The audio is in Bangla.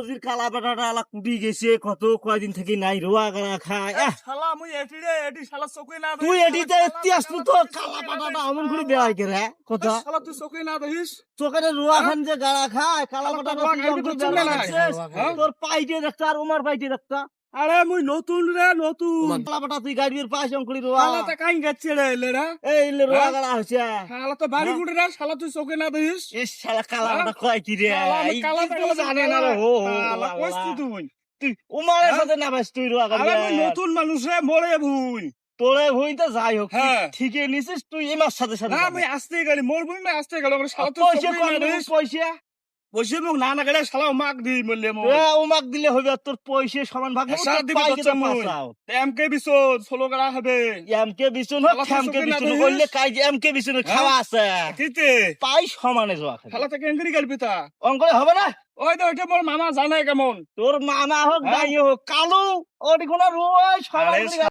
ওজির কালা বেটাটা আলা কুটি গেছে কত কয়দিন থেকে নাই রোয়া গাড়া খায় শালা মুই এটি রে এটি শালা চোখে না তুই এটিতে ইতিহাস তো কালা বেটাটা অমন করে দেওয়াই কে রে কথা শালা তুই চোখে না দেখিস চোখের রোয়া খান যে গাড়া খায় কালা শালা তো বেটাটা রোয়া তুই খাইতে অমন করে তো দেওয়া চলে নাই। লাগছিস। হ্যাঁ? তোর পাইটে দেখতা আর উমার পাইটে দেখতা আরে মুই নতুন রে নতুন কালা বেটা তুই গাড়ির পাশ অঙ্কুরি রোয়া শালা তো কাই গেছে রে এলে রে এই লে রোয়া হ্যাঁ? গাড়া হইছে শালা তো বাড়ি গুড়ে রে শালা তুই চোখে না দেখিস এ শালা কালা বেটা কয় কি রে শালা আমি এই কালা কিছু জানে না রে হো শালা কইস কি তুই তুই উমারের হ্যাঁ? সাথে না বাস তুই রোয়া আরে গাড়ি মুই নতুন মানুষ রে মরে ভুই তোরে হইতে যাই হোক হ্যাঁ। ঠিকই নিছিস তুই এমার সাথে সাথে না মুই আসতে গেলি মোর ভুই মে আসতে গেল শালা তুই পয়সা চোখে কম না দিবি, দেখিস পয়সা বসে মুখ না না গেলে শালা মাক দি মরলে মো উমাক দিলে হবে আর তোর পয়সা সমান ভাগ সাত দিবি তো মুই এমকে বিছো ষোলো গাড়া হবে এমকে বিছুন হোক শালা তো এমকে চোখে না বিছুন দেখিস? বললে কাজ এমকে বিছুন খাওয়া আছে কিতে পাই সমানে যাওয়া খালি শালা থেকে এঙ্গরি গেলবি তা অঙ্ক হবে না ওই তো ওইটা মোর মামা জানে কেমন তোর মামা হোক হ্যাঁ? দাই হোক কালু ওর কোনো রোয় সমান আরে করে